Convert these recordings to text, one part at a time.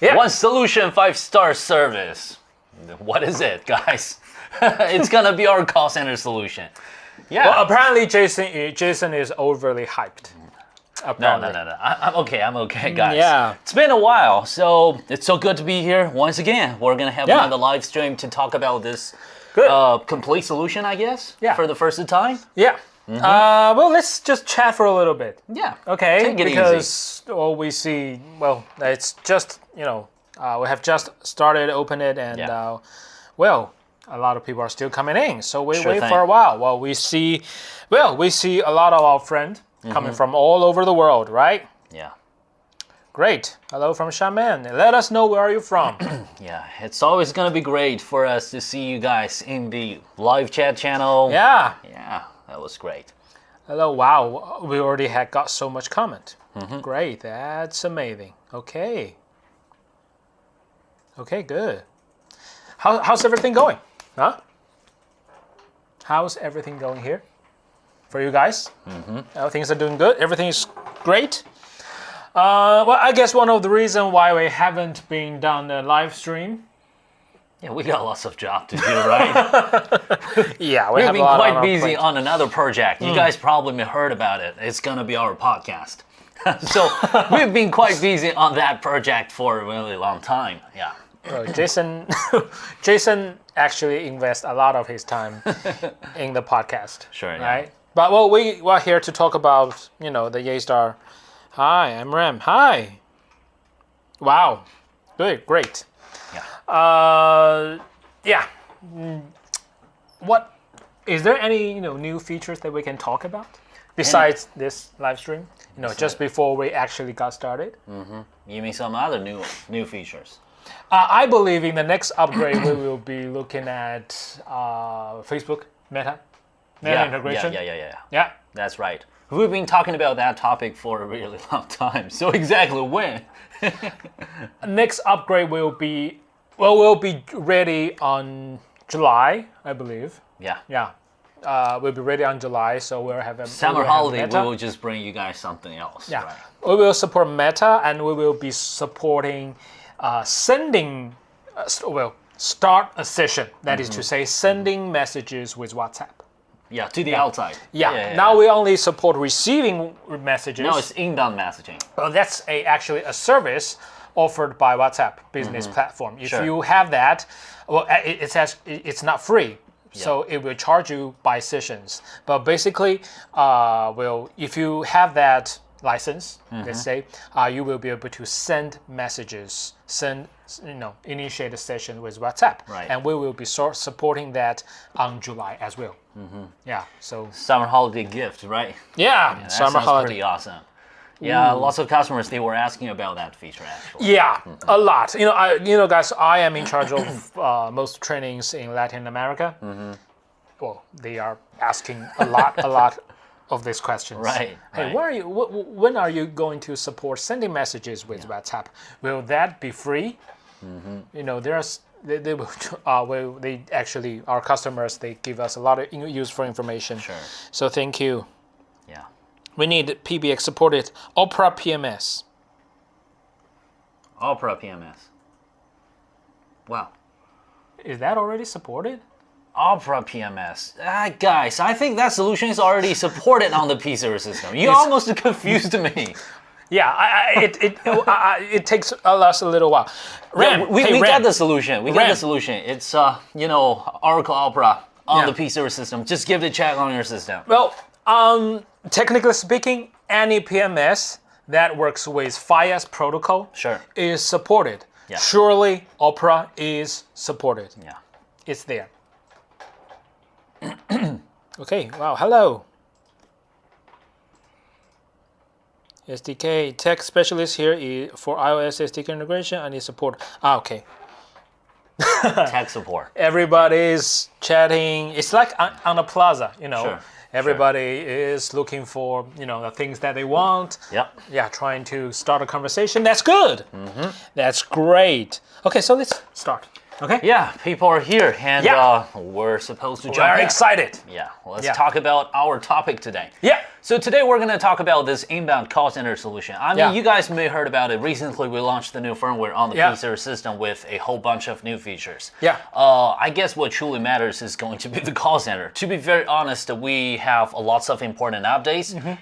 Yeah. One solution, 5-star service. What is it, guys? It's gonna be our call center solution. Yeah. Well, apparently Jason is overly hyped. Apparently. No. I'm okay, guys. Yeah. It's been a while, so it's so good to be here once again. We're gonna have another live stream to talk about this complete solution, I guess. Yeah. For the first time. Yeah. Well, let's just chat for a little bit. Yeah. Okay. Take it because we see. Well, it's just we have just started open it, and well, a lot of people are still coming in, so we wait for a while. Well, we see a lot of our friends coming from all over the world, right? Yeah. Great. Hello from Xiamen. Let us know where are you from. Yeah, it's always gonna be great for us to see you guys in the live chat channel. Yeah. Yeah, that was great. Hello. Wow, we already had got so much comment. Great. That's amazing. Okay. Okay, good. How's everything going? Huh? How's everything going here for you guys? Things are doing good. Everything is great. Well, I guess one of the reasons why we haven't been done a live stream. Yeah, we got lots of job to do, right? Yeah, we've been quite busy on another project. You guys probably heard about it. It's gonna be our podcast. So we've been quite busy on that project for a really long time. Yeah. Well, Jason actually invests a lot of his time in the podcast. Sure. Yeah. Right. But well, we are here to talk about the Yeastar. Hi, I'm Rem. Hi. Wow. Good. Great. Yeah. Yeah. What is there any new features that we can talk about besides this live stream? Just before we actually got started. You mean some other new features? I believe in the next upgrade we will be looking at Facebook Meta integration. Yeah. That's right. We've been talking about that topic for a really long time. So exactly when? Next upgrade will be ready on July, I believe. Yeah. Yeah. We'll be ready on July, so we'll have a summer holiday. We will just bring you guys something else. Yeah. Right? We will support Meta, and we will be supporting sending. Start a session. That is to say, sending messages with WhatsApp. Yeah, to the outside. Yeah. Now we only support receiving messages. No, it's inbound messaging. Well, that's actually a service offered by WhatsApp business platform. If you have that, well, it's not free, so it will charge you by sessions. But basically, if you have that license, let's say, you will be able to send messages, initiate a session with WhatsApp, and we will be supporting that on July as well. Yeah, so summer holiday gift, right? Yeah, that summer sounds holiday. Pretty awesome. Yeah, lots of customers they were asking about that feature actually. Yeah, a lot. Guys, I am in charge of most trainings in Latin America. Well, they are asking a lot of these questions. Right. Hey, when are you going to support sending messages with WhatsApp? Will that be free? They actually, our customers, they give us a lot of useful information. Sure. So thank you. Yeah. We need PBX supported Opera PMS. Opera PMS. Wow. Is that already supported? Opera PMS. Guys, I think that solution is already supported on the P-Series system. You almost confused me. Yeah, it takes us a little while. Ram, we Ram. got the solution. We got the solution. It's Oracle Opera on the P-Series system. Just give it a check on your system. Well, technically speaking, any PMS that works with FIAS protocol is supported. Yeah. Surely Opera is supported. Yeah. It's there. Okay, wow, hello. SDK tech specialist here for iOS SDK integration. I need support. Okay. Tech support. Everybody's chatting. It's like on a plaza, Sure. Everybody is looking for, the things that they want. Yep. Yeah, trying to start a conversation. That's good. That's great. Okay, so let's start. Okay. Yeah, people are here, and we're supposed to jump in. We're excited. Yeah, let's talk about our topic today. Yeah. So today we're going to talk about this inbound call center solution. I mean, you guys may have heard about it. Recently, we launched the new firmware on the Yeastar system with a whole bunch of new features. Yeah. I guess what truly matters is going to be the call center. To be very honest, we have lots of important updates.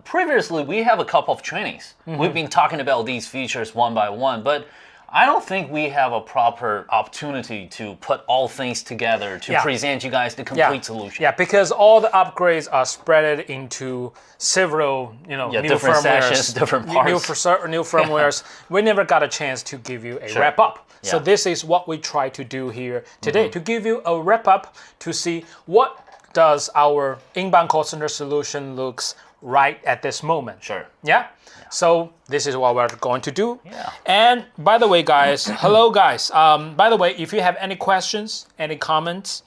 Previously, we have a couple of trainings. We've been talking about these features one by one, but I don't think we have a proper opportunity to put all things together to present you guys the complete solution. Yeah, because all the upgrades are spread into several, new different firmwares, sessions, different parts. New firmwares. We never got a chance to give you a wrap up. So this is what we try to do here today, to give you a wrap up to see what does our inbound call center solution looks right at this moment. Sure. Yeah? So this is what we're going to do. Yeah. And by the way, guys, hello, guys. By the way, if you have any questions, any comments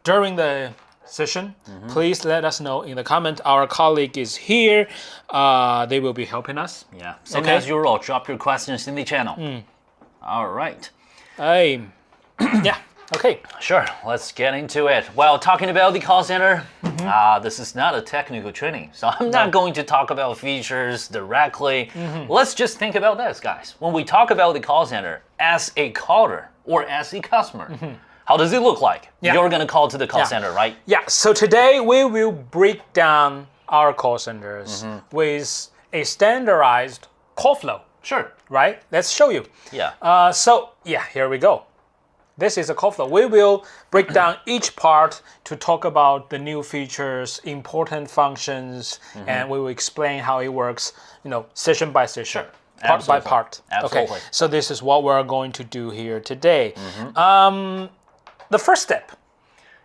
during the session, please let us know in the comment. Our colleague is here. They will be helping us. Yeah. Same as usual, drop your questions in the channel. All right. Yeah. Okay. Sure, let's get into it. Well, talking about the call center, this is not a technical training, so I'm not going to talk about features directly. Let's just think about this, guys. When we talk about the call center as a caller or as a customer, how does it look like? You're going to call to the call center, right? Yeah, so today we will break down our call centers with a standardized call flow. Sure. Right? Let's show you. Yeah. Here we go. This is a call flow. We will break down each part to talk about the new features, important functions, and we will explain how it works, session by session, part by part. Absolutely. Okay. So this is what we're going to do here today. The first step.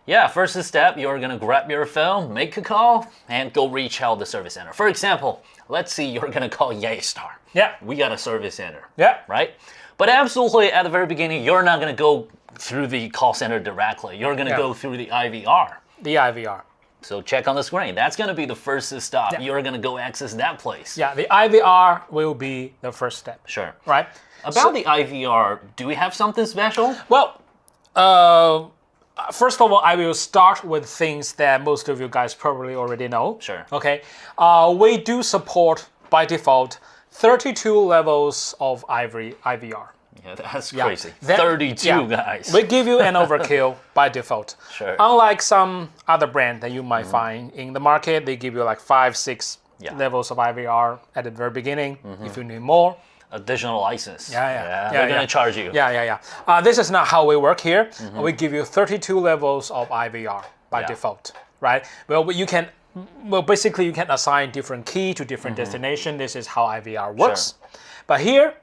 Yeah, first step, you're going to grab your phone, make a call, and go reach out the service center. For example, let's see you're going to call Yeastar. Yeah. We got a service center. Yeah. Right? But absolutely, at the very beginning, you're not going to go through the call center directly. You're going to go through the IVR. The IVR. So check on the screen. That's going to be the first stop. Yeah. You're going to go access that place. Yeah, the IVR will be the first step. Sure. Right? About the IVR, do we have something special? Well, first of all, I will start with things that most of you guys probably already know. Sure. Okay. We do support, by default, 32 levels of IVR. Yeah, that's crazy. 32, guys. We give you an overkill by default. Sure. Unlike some other brand that you might find in the market, they give you like 5, 6 levels of IVR at the very beginning. If you need more. Additional license. They're going to charge you. This is not how we work here. We give you 32 levels of IVR by default, right? Well, you can basically you can assign different key to different destination. This is how IVR works. Sure. But here,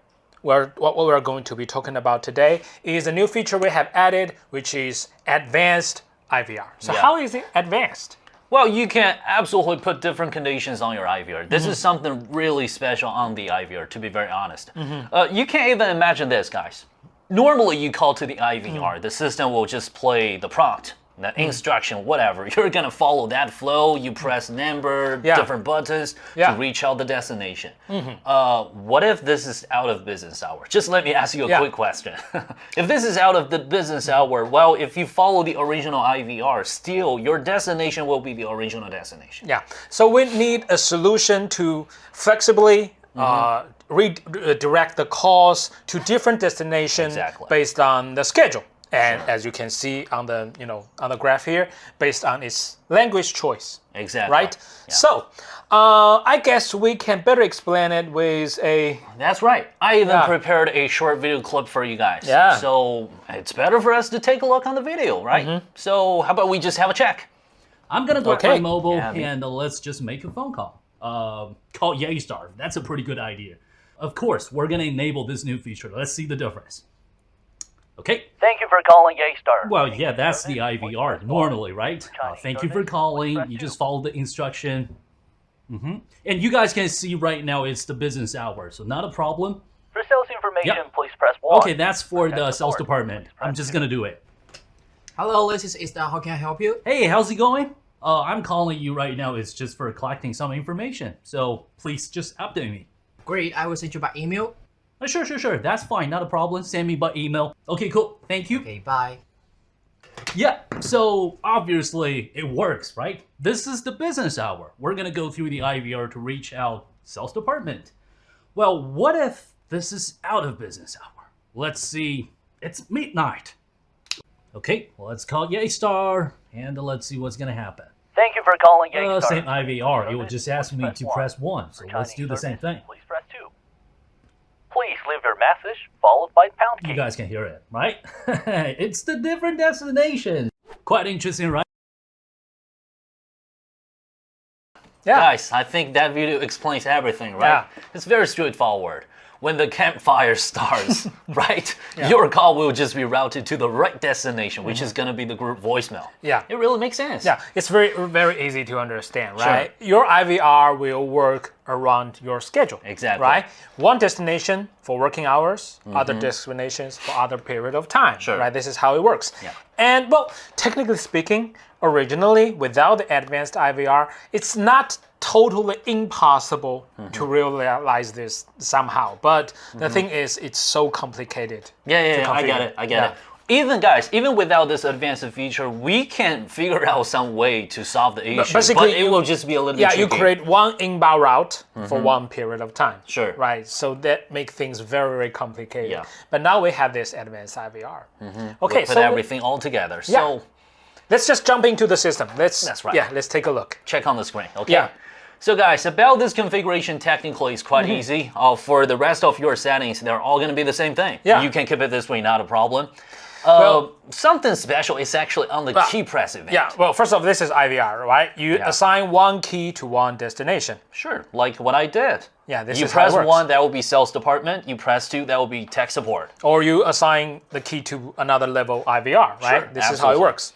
what we're going to be talking about today is a new feature we have added, which is advanced IVR. So how is it advanced? Well, you can absolutely put different conditions on your IVR. This is something really special on the IVR, to be very honest. You can't even imagine this, guys. Normally, you call to the IVR, the system will just play the prompt, the instruction, whatever. You're going to follow that flow. You press number, different buttons to reach out the destination. What if this is out of business hour? Just let me ask you a quick question. If this is out of the business hour, well, if you follow the original IVR, still your destination will be the original destination. Yeah. So we need a solution to flexibly redirect the calls to different destinations based on the schedule. And as you can see on the on the graph here, based on its language choice. Exactly. Right? Yeah. So I guess we can better explain it with a... That's right. I even prepared a short video clip for you guys. Yeah. So it's better for us to take a look on the video, right? So how about we just have a check? I'm going to grab my mobile and let's just make a phone call. Call Yeastar. That's a pretty good idea. Of course, we're going to enable this new feature. Let's see the difference. Okay. Thank you for calling Yeastar. Well, yeah, that's the IVR normally, right? Thank you for calling. You just follow the instruction. And you guys can see right now it's the business hour, so not a problem. For sales information, please press 1. Okay, that's for the sales department. I'm just going to do it. Hello, this is Yeastar. How can I help you? Hey, how's it going? I'm calling you right now. It's just for collecting some information. So please just update me. Great, I will send you by email. Sure. That's fine. Not a problem. Send me by email. Okay, cool. Thank you. Okay, bye. Yeah, so obviously it works, right? This is the business hour. We're going to go through the IVR to reach out sales department. Well, what if this is out of business hour? Let's see. It's midnight. Okay, well, let's call Yeastar and let's see what's going to happen. Thank you for calling Yeastar. Same IVR. It would just ask me to press 1, so let's do the same thing. Please press 2. Please leave your message followed by the pound key. You guys can hear it, right? It's the different destinations. Quite interesting, right? Yeah. Guys, I think that video explains everything, right? Yeah. It's very straightforward. When the campfire starts, right, your call will just be routed to the right destination, which is going to be the group voicemail. Yeah. It really makes sense. Yeah, it's very easy to understand, right? Your IVR will work around your schedule. Exactly. Right? One destination for working hours, other destinations for other period of time. Sure. Right? This is how it works. Yeah. And well, technically speaking, originally without the advanced IVR, it's not totally impossible to realize this somehow. But the thing is, it's so complicated. Yeah, I get it. Even guys, even without this advanced feature, we can figure out some way to solve the issue. Basically, but it will just be a little bit tricky. you create one inbound route for one period of time. Sure. Right. So that makes things very complicated. Yeah. But now we have this advanced IVR. Okay. We'll put so everything all together. So let's just jump into the system. That's right. Yeah. Let's take a look. check on the screen. Okay. Yeah. So guys, about this configuration technically is quite easy. For the rest of your settings, they're all going to be the same thing. Yeah. You can keep it this way, not a problem. Something special is actually on the key press event. Yeah. Well, first off, this is IVR, right? You assign one key to one destination. Sure, like what I did. Yeah. This You is how it press works. 1, that will be sales department. You press 2, that will be tech support. Or you assign the key to another level IVR, right? Sure, This is how it absolutely. works.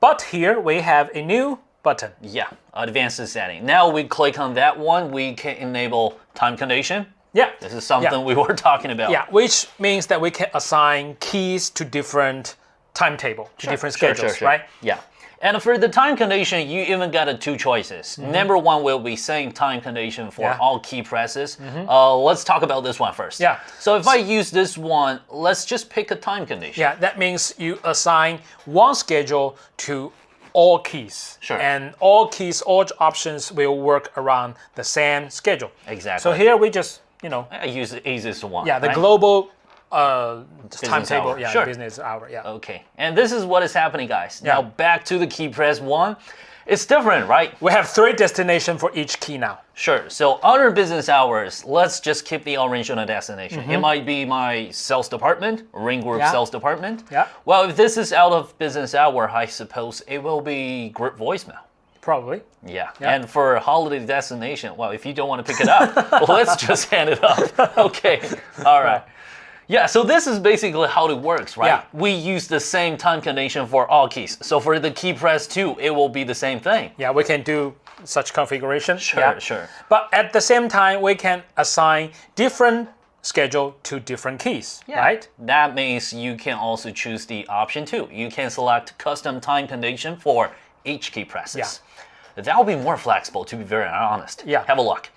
But here we have a new button. Yeah, advanced setting. Now we click on that one, we can enable time condition. Yeah. This is something we were talking about. Yeah, which means that we can assign keys to different timetable, to different schedules, right? Yeah. And for the time condition, you even got 2 choices. Number 1 will be same time condition for all key presses. Let's talk about this one first. Yeah. So if I use this one, let's just pick a time condition. Yeah, that means you assign one schedule to all keys. Sure. And all keys, all options will work around the same schedule. Exactly. So here we just, I use the easiest one. the right? global timetable, hour. Sure. business hour, Okay. And this is what is happening, guys. Now back to the key press 1. It's different, right? We have 3 destinations for each key now. Sure. So other business hours, let's just keep the original destination. It might be my sales department, ring group sales department. Yeah. Well, if this is out of business hour, I suppose it will be group voicemail. Probably. Yeah. And for holiday destination, well, if you don't want to pick it up, let's just hand it up. Okay. All right. Yeah, so this is basically how it works, right? Yeah. We use the same time condition for all keys. So for the key press 2, it will be the same thing. Yeah, we can do such configuration. Sure. But at the same time, we can assign different schedule to different keys, right? That means you can also choose the option 2. You can select custom time condition for each key presses. That will be more flexible, to be very honest. Yeah. Have a look.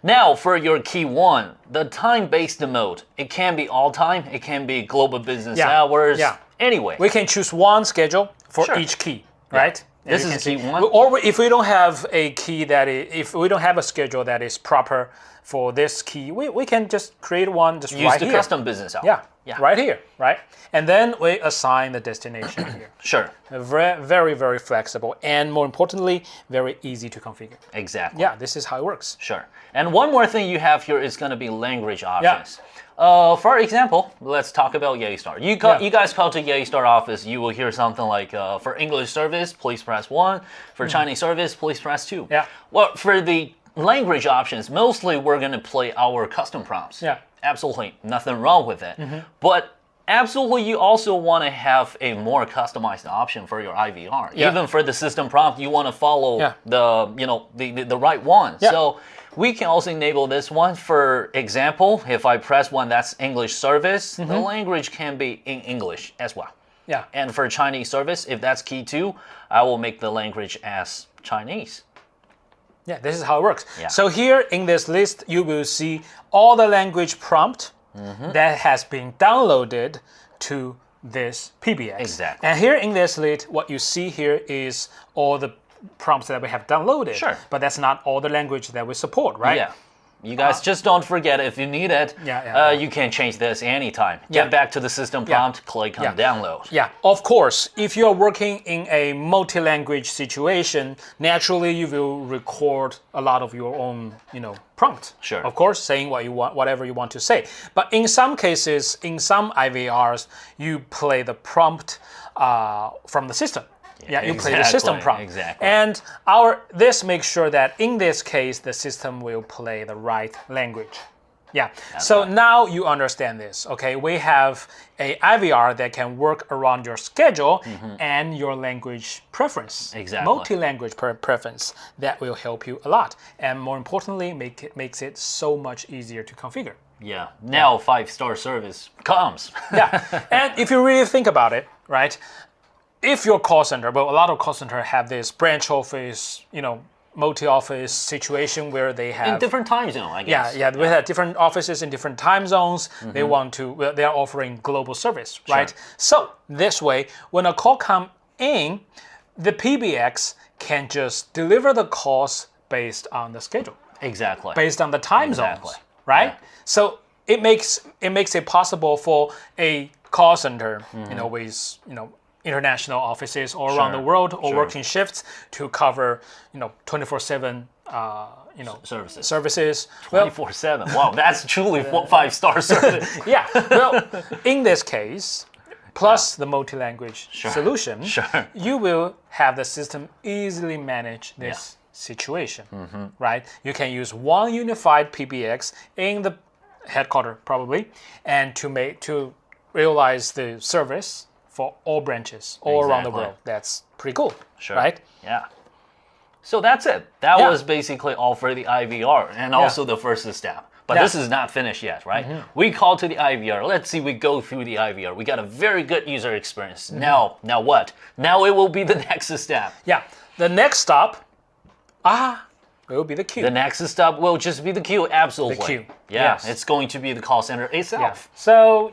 Now, for your key 1, the time-based mode, it can be all time, it can be global business hours. Anyway. We can choose one schedule for each key, right? This is key 1. Or if we don't have a key if we don't have a schedule that is proper for this key, we can just create one just Use right the here. custom business hour. Right here, right? And then we assign the destination here. Sure. Very flexible, and more importantly, very easy to configure. Exactly. Yeah, this is how it works. Sure. And one more thing you have here is going to be language options. For example, let's talk about Yeastar. You guys call to Yeastar office, you will hear something like, for English service, please press 1. For Chinese service, please press 2. Yeah. Well, for the language options, mostly we're going to play our custom prompts. Yeah. Absolutely nothing wrong with it. But absolutely, you also want to have a more customized option for your IVR. Even for the system prompt, you want to follow the right one. So we can also enable this one. For example, if I press 1 that's English service, the language can be in English as well. Yeah. And for Chinese service, if that's key 2, I will make the language as Chinese. Yeah, this is how it works. Yeah. So here in this list, you will see all the language prompt that has been downloaded to this PBX. Exactly. And here in this list, what you see here is all the prompts that we have downloaded. Sure. But that's not all the language that we support, right? Yeah. You guys just don't forget, if you need it, you can change this anytime. Get back to the system prompt, click on download. Yeah, of course. If you're working in a multi-language situation, naturally you will record a lot of your own, prompt. Sure. Of course, saying what you want, whatever you want to say. But in some cases, in some IVRs, you play the prompt from the system. Yeah, you play the system prompt. Exactly. And this makes sure that in this case, the system will play the right language. Yeah. So now you understand this. Okay, we have a IVR that can work around your schedule and your language preference. Exactly. Multi-language preference that will help you a lot, and more importantly, makes it so much easier to configure. Yeah. Now 5-star service comes. Yeah. And if you really think about it, right? If your call center, but a lot of call centers have this branch office, multi-office situation where they have in different time zone, I guess. Yeah, we have different offices in different time zones. They are offering global service, right? So this way, when a call comes in, the PBX can just deliver the calls based on the schedule, Exactly. based on the time zones, right? So it makes it possible for a call center, with international offices all around the world or working shifts to cover 24/7 services. 24/7. Wow, that's truly 5-star service. Yeah. Well, in this case, plus the multi-language solution, you will have the system easily manage this situation, right? You can use one unified PBX in the headquarters probably, and to realize the service for all branches all around the world. That's pretty cool, right? Yeah. So that's it. That was basically all for the IVR and also the first step. But this is not finished yet, right? We call to the IVR. Let's see, we go through the IVR. We got a very good user experience. Now what? Now it will be the next step. Yeah. The next stop, it will be the queue. The next step will just be the queue, absolutely. The queue. Yeah, Yes. it's going to be the call center itself. Yeah. So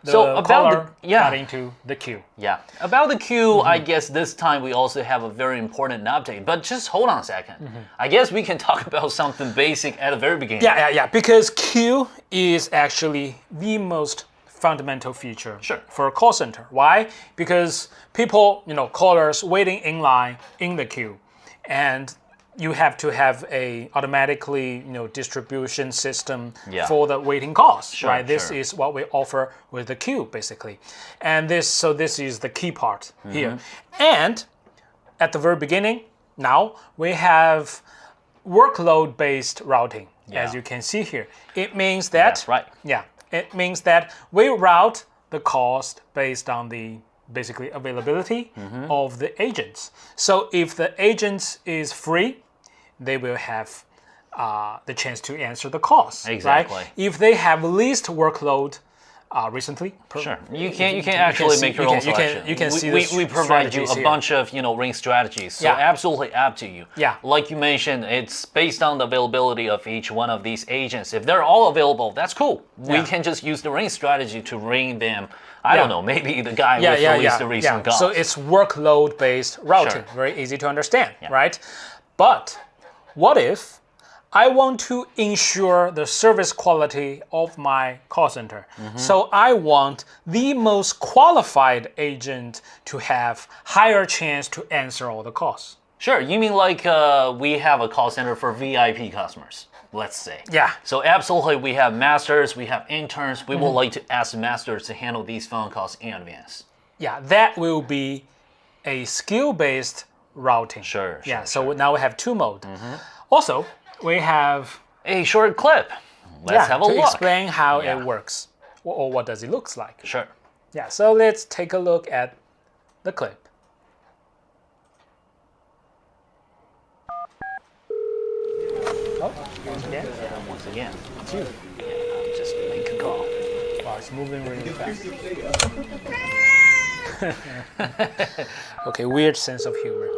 So about got into the queue. Yeah. About the queue, I guess this time we also have a very important update. But just hold on a second. I guess we can talk about something basic at the very beginning. Yeah. Because queue is actually the most fundamental feature for a call center. Why? Because people, callers waiting in line in the queue, and you have to have a automatically distribution system for the waiting calls, right? This is what we offer with the queue basically, and this is the key part here. And at the very beginning, now we have workload-based routing, as you can see here. It means that it means that we route the calls based on the basically availability of the agents. So if the agent is free, they will have the chance to answer the calls. Exactly. Right? If they have least workload recently, you can actually make your own selection. You can see we provide you a bunch of ring strategies. So absolutely up to you. Yeah. Like you mentioned, it's based on the availability of each one of these agents. If they're all available, that's cool. We can just use the ring strategy to ring them. I don't know, maybe the guy with the least recent calls. So it's workload-based routing. Very easy to understand, right? But what if I want to ensure the service quality of my call center? So I want the most qualified agent to have higher chance to answer all the calls. Sure, you mean like we have a call center for VIP customers, let's say. Yeah. So absolutely, we have masters, we have interns. We would like to ask masters to handle these phone calls in advance. Yeah, that will be a skill-based routing. Sure. So now we have two modes. Also, we have a short clip. Let's have a look. To explain how it works, or what does it look like. Sure. Yeah, so let's take a look at the clip. Once again. It's you. Just make a call. Wow, it's moving really fast. Okay, weird sense of humor.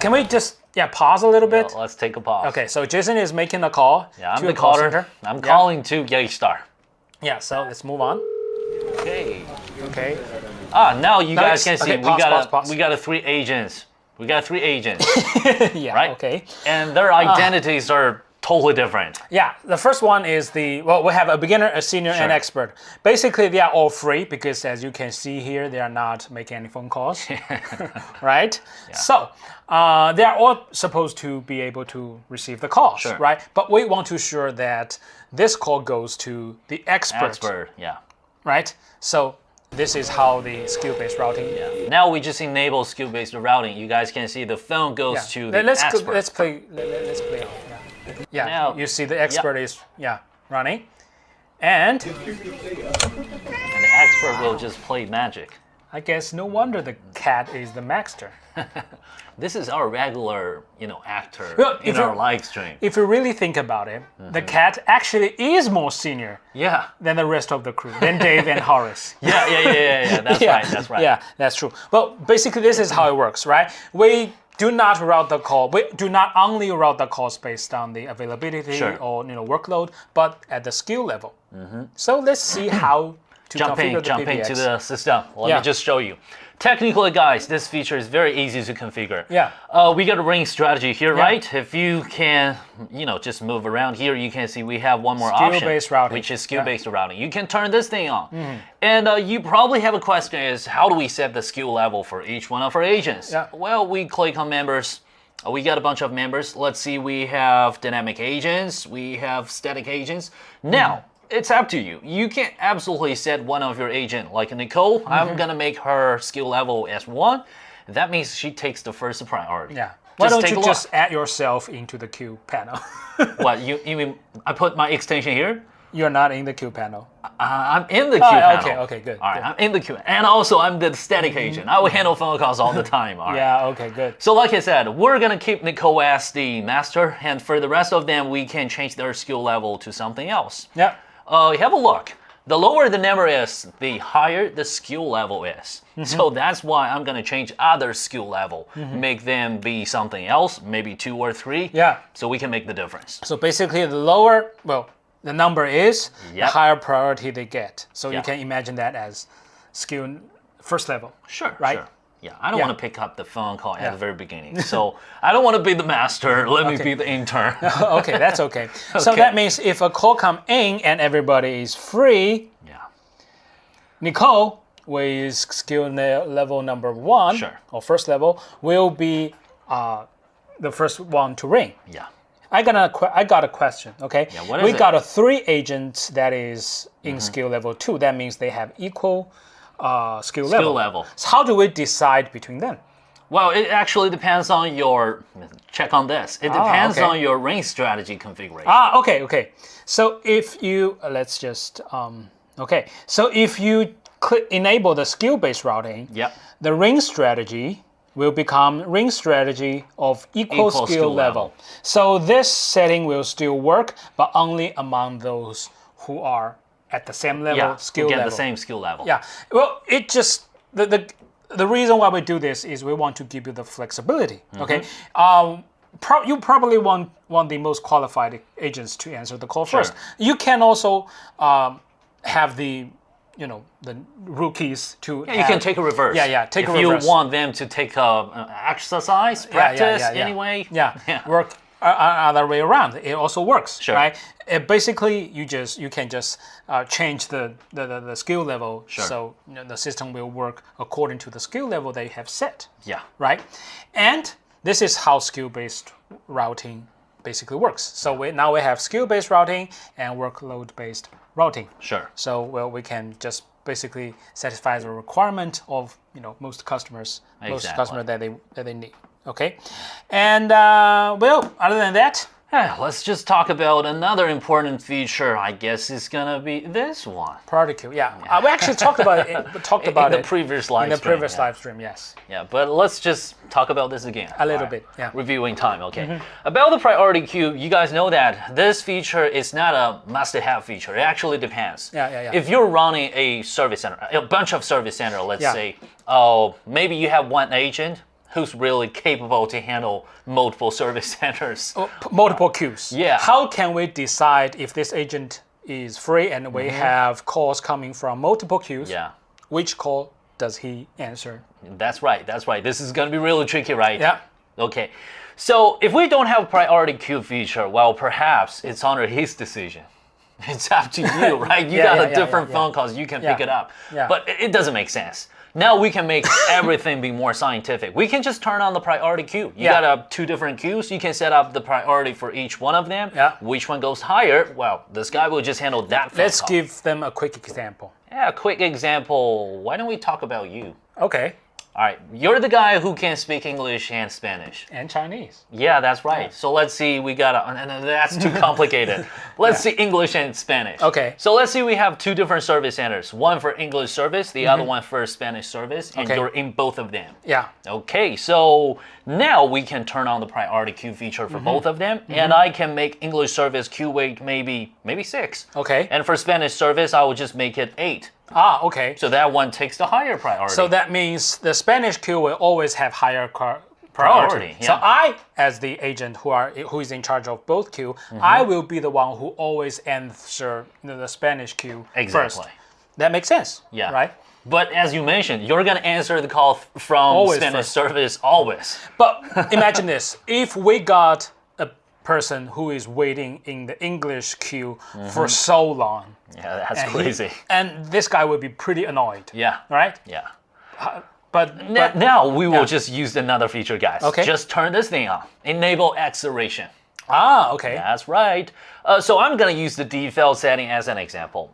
Can we just pause a little bit. Let's take a pause. Okay, so Jason is making a call. Yeah, I'm to the a call caller. center. I'm calling to Yeastar. Yeah, so let's move on. Okay. Okay. Now you guys can see okay, pause. we got three agents. We got three agents, Yeah. right? Okay. And their identities are totally different. Yeah, the first one is we have a beginner, a senior, and expert. Basically, they are all free because, as you can see here, they are not making any phone calls, right? Yeah. So they are all supposed to be able to receive the calls, right? But we want to ensure that this call goes to the expert, yeah. Right? So this is how the skill-based routing. Yeah. Now we just enable skill-based routing. You guys can see the phone goes to the expert. Let's play on. Yeah, now, you see the expert is running, and the expert will just play magic. I guess no wonder the cat is the master. This is our regular, actor in our live stream. If you really think about it, the cat actually is more senior than the rest of the crew, than Dave and Horace. Yeah. That's right. Yeah, that's true. Well, basically, this is how it works, right? We do not route the call. We do not only route the calls based on the availability or workload, but at the skill level. So let's see how to configure the jump PBX. into the system. Let me just show you. Technically, guys, this feature is very easy to configure. Yeah. We got a ring strategy here, right? If you can, just move around here, you can see we have one more option, skill-based routing, which is skill-based routing. You can turn this thing on. And you probably have a question is, how do we set the skill level for each one of our agents? Yeah. Well, we click on members. We got a bunch of members. Let's see, we have dynamic agents. We have static agents. Now, it's up to you. You can absolutely set one of your agent, like Nicole. I'm gonna make her skill level as 1. That means she takes the first priority. Yeah. Why don't you just add yourself into the queue panel? What, you mean I put my extension here? You're not in the queue panel. I'm in the queue panel. Okay, good. All right, I'm in the queue. And also, I'm the static agent. I will handle phone calls all the time. All right. Yeah, okay, good. So like I said, we're gonna keep Nicole as the master, and for the rest of them, we can change their skill level to something else. Yeah. Have a look. The lower the number is, the higher the skill level is. So that's why I'm gonna change other skill level, make them be something else, maybe 2 or 3. Yeah. So we can make the difference. So basically, the lower, the number is, the higher priority they get. So you can imagine that as skill first level. Sure. Right? Sure. Yeah, I don't want to pick up the phone call at the very beginning. So I don't want to be the master. Let me be the intern. Okay, that's okay. So that means if a call comes in and everybody is free, Nicole with skill level number 1 or first level will be the first one to ring. Yeah. I got a question. Okay. Yeah, what is we it? got a 3 agents that is in skill level 2. That means they have equal skill level. So how do we decide between them? Well, it actually depends on your, check on this. It depends on your ring strategy configuration. Okay. So if you, let's just, so if you enable the skill-based routing, the ring strategy will become ring strategy of equal skill level. So this setting will still work, but only among those who are at the same level, skill level. Get the same skill level. Yeah. Well, it just the reason why we do this is we want to give you the flexibility. Okay. You probably want the most qualified agents to answer the call first. You can also have the rookies to. You can take a reverse. Take a reverse. reverse. If you want them to take exercise, practice anyway. Work other way around. It also works. Sure. Right. Basically, you can just change the skill level. So the system will work according to the skill level they have set. Yeah. Right. And this is how skill-based routing basically works. So now we have skill-based routing and workload-based routing. Sure. So we can just basically satisfy the requirement of most customers that they need. Okay, and other than that, let's just talk about another important feature. I guess it's gonna be this one. Priority queue. Yeah. We actually talked about it. In the previous live stream. Yes. Yeah, but let's just talk about this again. A little bit. Yeah. Reviewing time. Okay. About the priority queue, you guys know that this feature is not a must-have feature. It actually depends. Yeah. If you're running a service center, a bunch of service center, let's say, maybe you have one agent who's really capable to handle multiple service centers. Multiple queues. Yeah. How can we decide if this agent is free and we have calls coming from multiple queues? Yeah. Which call does he answer? That's right. That's right. This is going to be really tricky, right? Yeah. Okay. So if we don't have priority queue feature, well, perhaps it's under his decision. It's up to you, right? You got a different phone calls, you can pick it up. Yeah. But it doesn't make sense. Now we can make everything be more scientific. We can just turn on the priority queue. You got two different queues. You can set up the priority for each one of them. Yeah. Which one goes higher? Well, this guy will just handle that phone Let's call. give them a quick example. Yeah, a quick example. Why don't we talk about you? Okay. All right, you're the guy who can speak English and Spanish. And Chinese. Yeah, that's right. So let's see, we got that's too complicated. Let's see English and Spanish. Okay. So let's see, we have two different service centers. One for English service, the other one for Spanish service, and you're in both of them. Yeah. Okay, so now we can turn on the priority queue feature for both of them, and I can make English service queue weight maybe 6. Okay. And for Spanish service, I will just make it 8. Ah, okay. So that one takes the higher priority. So that means the Spanish queue will always have higher priority. Yeah. So I, as the agent who is in charge of both queue, I will be the one who always answer the Spanish queue first. Exactly. That makes sense. Yeah. Right. But as you mentioned, you're going to answer the call from Always Spanish first. service always. But imagine this: if we got a person who is waiting in the English queue for so long, Yeah, that's and crazy. and this guy would be pretty annoyed. Yeah. Right. Yeah. But Now we will just use another feature, guys. Okay. Just turn this thing on. Enable acceleration. okay. That's right. So I'm going to use the default setting as an example.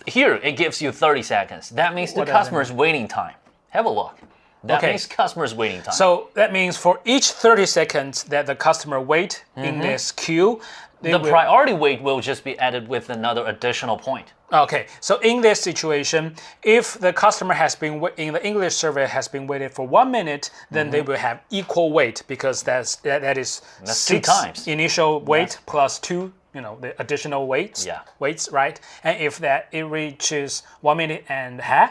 Here, it gives you 30 seconds. That means the What does it customer's waiting time. Have a look. That Okay. means customer's waiting time. So that means for each 30 seconds that the customer wait in this queue, the priority weight will just be added with another additional point. Okay, so in this situation, if the customer has been in the English survey has been waited for 1 minute, then they will have equal weight because that is That's 6 2 times. initial weight plus 2, the additional weights. Yeah. Weights, right? And if it reaches 1 minute and a half,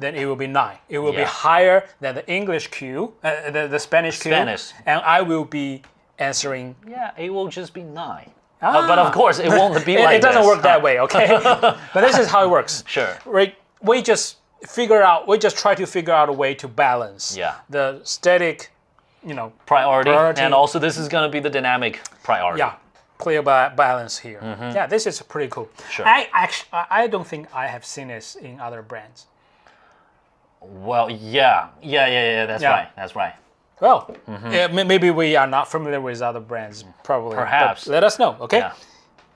then it will be 9. It will be higher than the English queue, the Spanish queue, Spanish. and I will be answering. Yeah, it will just be 9. But of course, it won't be like It doesn't this. work that way, okay? But this is how it works. Sure. We just try to figure out a way to balance the static, Priority, priority. and also this is going to be the dynamic priority. yeah, clear balance here. Yeah, this is pretty cool. Sure. I don't think I have seen this in other brands. Well, yeah, that's Yeah. right, that's right. Well, maybe we are not familiar with other brands, probably. but Perhaps. let us know, okay? Yeah.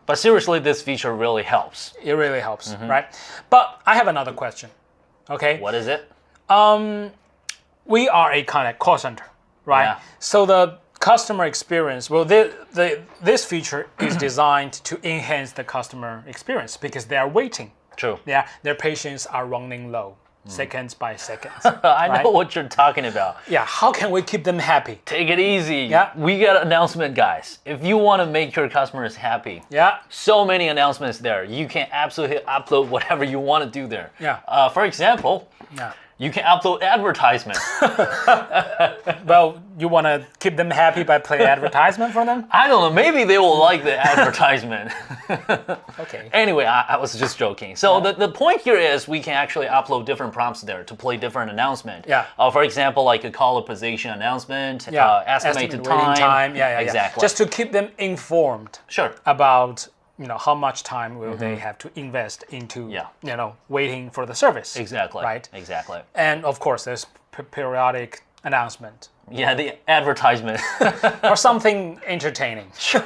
But seriously, this feature really helps. It really helps, right? But I have another question, okay? What is it? We are a kind of call center, right? Yeah. So the customer experience, well, this feature is designed to enhance the customer experience because they are waiting. True. Their patience are running low, seconds by seconds. I know what you're talking about. Yeah, how can we keep them happy? Take it easy. Yeah. We got an announcement, guys. If you want to make your customers happy, Yeah, so many announcements there. You can absolutely upload whatever you want to do there. Yeah. For example, yeah. you can upload advertisement. Well, you want to keep them happy by playing advertisement for them? I don't know. Maybe they will like the advertisement. Okay. Anyway, I was just joking. So the point here is we can actually upload different prompts there to play different announcement. Yeah. For example, like a caller position announcement, Yeah. estimated waiting time. Yeah. Exactly. Just to keep them informed Sure. about how much time will they have to invest into waiting for the service. Exactly. Right. Exactly. And of course, there's periodic announcement Yeah, the advertisement. or something entertaining. Sure.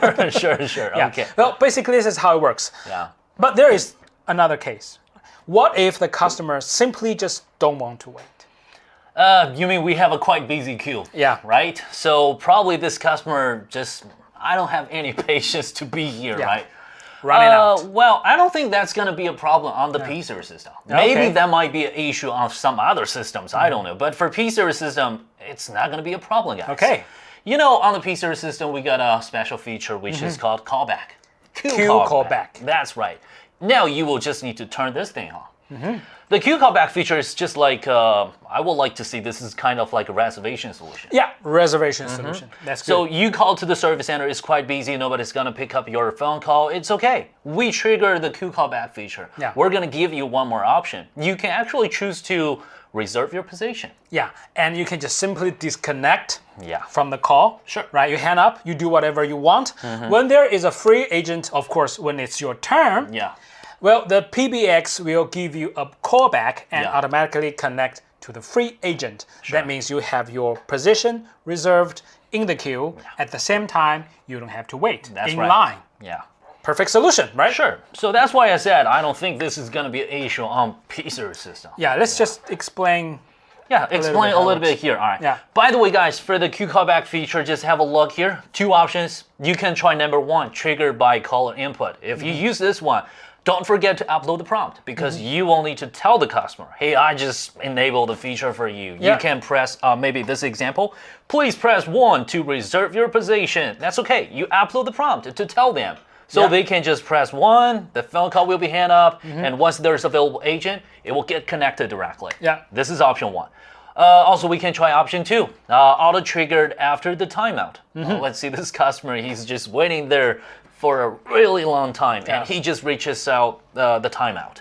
Yeah. Okay. Well, basically, this is how it works. Yeah. But there is another case. What if the customers simply just don't want to wait? You mean we have a quite busy queue? Yeah. Right? So probably this customer just, I don't have any patience to be here, right? Running out. Well, I don't think that's going to be a problem on the P-Series system. Maybe Okay. that might be an issue on some other systems. I don't know. But for P-Series system, it's not going to be a problem, guys. Okay. On the P-Series system, we got a special feature which is called Callback. Queue callback. That's right. Now you will just need to turn this thing on. The queue callback feature is just like, I would like to see this is kind of like a reservation solution. Yeah, reservation solution. That's good. So you call to the service center, it's quite busy, nobody's gonna pick up your phone call, it's okay. We trigger the queue callback feature. Yeah. We're gonna give you one more option. You can actually choose to reserve your position. Yeah, and you can just simply disconnect Yeah. from the call. Sure. Right, you hang up, you do whatever you want. When there is a free agent, of course, when it's your turn, Yeah. well, the PBX will give you a callback and Yeah. automatically connect to the free agent. That means you have your position reserved in the queue. At the same time, you don't have to wait That's in right. line. Yeah. Perfect solution, right? Sure. So that's why I said I don't think this is gonna be an issue on PC system. Yeah, let's just explain. Yeah, explain a how little it bit here. All right. Yeah. By the way, guys, for the queue callback feature, just have a look here. 2 options. You can try number 1, triggered by caller input. If you use this one, don't forget to upload the prompt because you will need to tell the customer, hey, I just enabled the feature for you. Yeah. You can press, maybe this example, please press 1 to reserve your position. That's okay. You upload the prompt to tell them. So they can just press 1, the phone call will be hung up, and once there's available agent, it will get connected directly. Yeah. This is option 1. Also, we can try option 2, auto-triggered after the timeout. Let's see this customer, he's just waiting there for a really long time, and he just reaches out the timeout.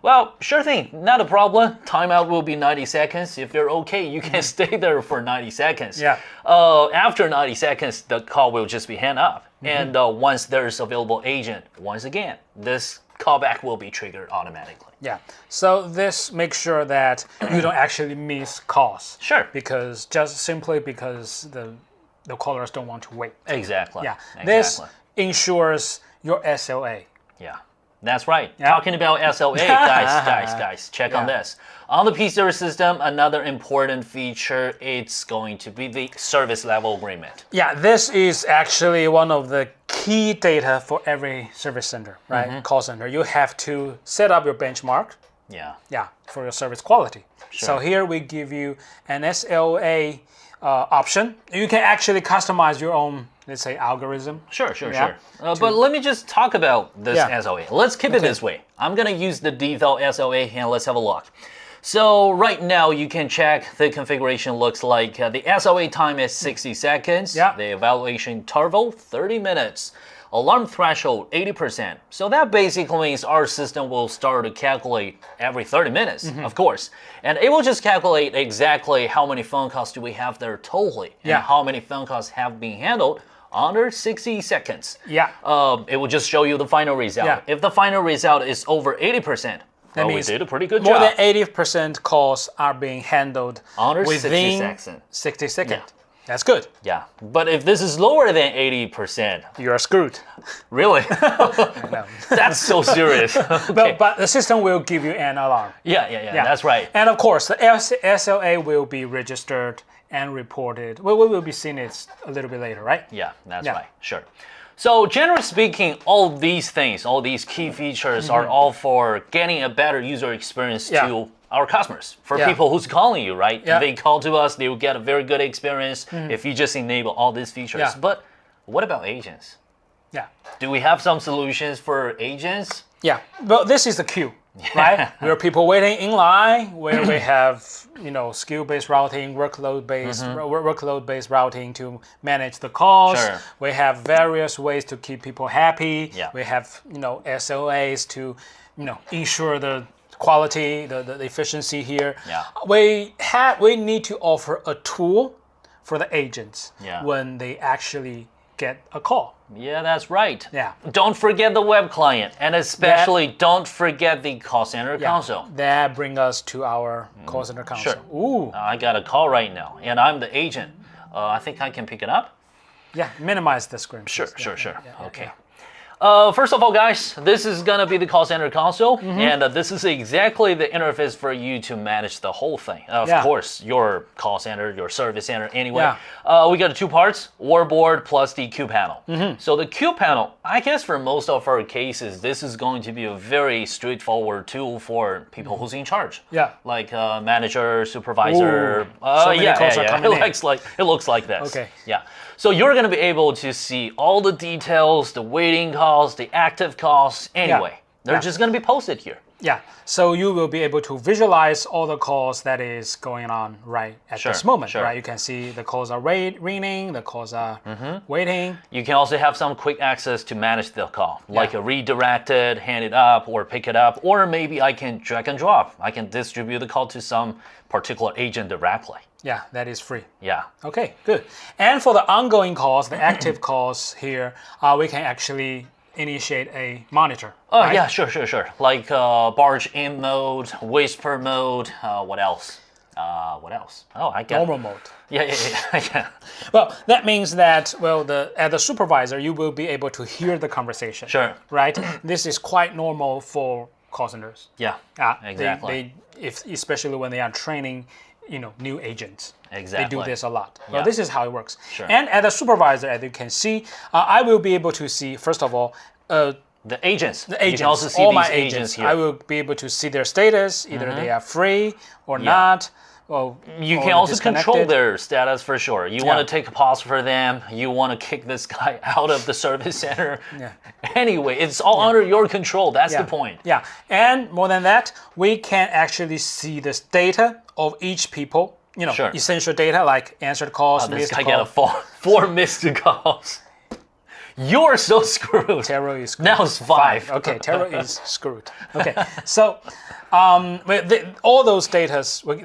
Well, sure thing, not a problem. Timeout will be 90 seconds. If you're okay, you can stay there for 90 seconds. Yeah. After 90 seconds, the call will just be hung up. And once there's available agent, once again, this callback will be triggered automatically. Yeah. So this makes sure that you don't actually miss calls. Sure. Because simply because the callers don't want to wait. Exactly. Yeah. Exactly. This ensures your SLA. Yeah, that's right. Talking about SLA, guys, check on this. On the PC system, another important feature, it's going to be the service level agreement. Yeah, this is actually one of the key data for every service center, right? Call center. You have to set up your benchmark, Yeah. for your service quality. So here we give you an SLA option. You can actually customize your own, let's say, algorithm. Sure. Yeah. But let me just talk about this Yeah. SLA. Let's keep it this way. I'm gonna use the default SLA and let's have a look. So right now you can check the configuration looks like the SLA time is 60 seconds. Yeah. The evaluation interval 30 minutes. Alarm threshold 80%. So that basically means our system will start to calculate every 30 minutes, of course. And it will just calculate exactly how many phone calls do we have there totally and how many phone calls have been handled under 60 seconds. Yeah. It will just show you the final result. Yeah. If the final result is over 80%, That we means did a pretty good more job. than 80% calls are being handled Under 60 within seconds. 60 seconds. That's good. Yeah, but if this is lower than 80%, You are screwed. really? No. That's so serious. Okay. But the system will give you an alarm. Yeah, that's right. And of course, the SLA will be registered and reported. We will be seeing it a little bit later, right? Yeah, that's Yeah. right. Sure. So generally speaking, all these things, all these key features are all for getting a better user experience to our customers. For people who's calling you, right? Yeah. They call to us, they will get a very good experience if you just enable all these features. Yeah. But what about agents? Yeah. Do we have some solutions for agents? Yeah. Well, this is the queue, right? Where people waiting in line, where we have, skill-based routing, workload-based routing to manage the calls. Sure. We have various ways to keep people happy. Yeah. We have, SLAs to, ensure the quality, the efficiency here. Yeah. We need to offer a tool for the agents Yeah. when they actually get a call. Yeah, that's right. Yeah. Don't forget the web client, and especially don't forget the call center console. That brings us to our call center console. Sure. Ooh. I got a call right now, and I'm the agent. I think I can pick it up. Yeah, minimize the screen. Sure. Yeah, Okay. First of all, guys, this is gonna be the call center console, and this is exactly the interface for you to manage the whole thing. Of course, your call center, your service center, anyway. We got 2 parts: Wallboard plus the queue panel. So the queue panel, I guess for most of our cases, this is going to be a very straightforward tool for people who's in charge. Yeah. Like manager, supervisor. So many calls are coming in. It looks like this. Okay. Yeah. So you're going to be able to see all the details, the waiting calls, the active calls. Anyway, they're just going to be posted here. Yeah, so you will be able to visualize all the calls that is going on right at this moment, right? You can see the calls are ringing, the calls are waiting. You can also have some quick access to manage the call, like a redirect it, hand it up, or pick it up, or maybe I can drag and drop. I can distribute the call to some particular agent directly. Yeah, that is free. Yeah. Okay, good. And for the ongoing calls, the active calls here, we can actually initiate a monitor. Oh, right? yeah, sure. Like barge in mode, whisper mode, what else? What else? Oh, I get Normal mode. Yeah. Well, that means that, as a supervisor, you will be able to hear the conversation. Sure. Right? This is quite normal for call centers. Yeah, exactly. Especially when they are training, new agents. Exactly. They do this a lot. Well, this is how it works. Sure. And as a supervisor, as you can see, I will be able to see, first of all, the agents. The agents. You can also see all these my agents here. I will be able to see their status, either they are free or not. You can also control their status for sure. You want to take a pause for them. You want to kick this guy out of the service center. Anyway, it's all under your control. That's the point. Yeah, and more than that, we can actually see this data of each people. Essential data like answered calls, this missed guy calls. got four missed calls. You're so screwed. Taro is screwed. Now it's 5. Okay, Taro is screwed. Okay, so all those data,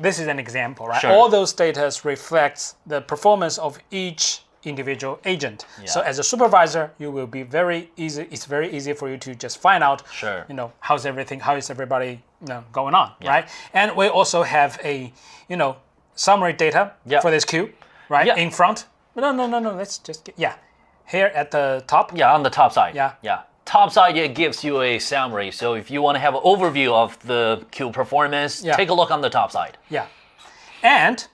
this is an example, right? Sure. All those data reflects the performance of each individual agent. So as a supervisor, you will be very easy. It's very easy for you to just find out, how is everybody going on, right? And we also have a, summary data for this queue, right? In front. No. Let's just get, here at the top. Yeah, on the top side. Yeah. Top side, it gives you a summary. So if you want to have an overview of the queue performance, take a look on the top side. Yeah. And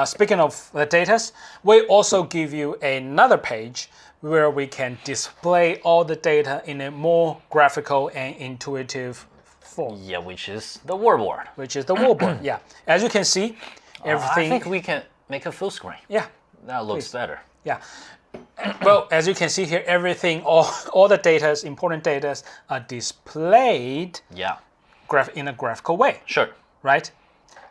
speaking of the data, we also give you another page where we can display all the data in a more graphical and intuitive form. Yeah, which is the Wallboard. Yeah. As you can see, everything. I think we can make a full screen. Yeah. That looks better. Yeah. Well, as you can see here, everything, all the data, important data, are displayed in a graphical way. Sure. Right?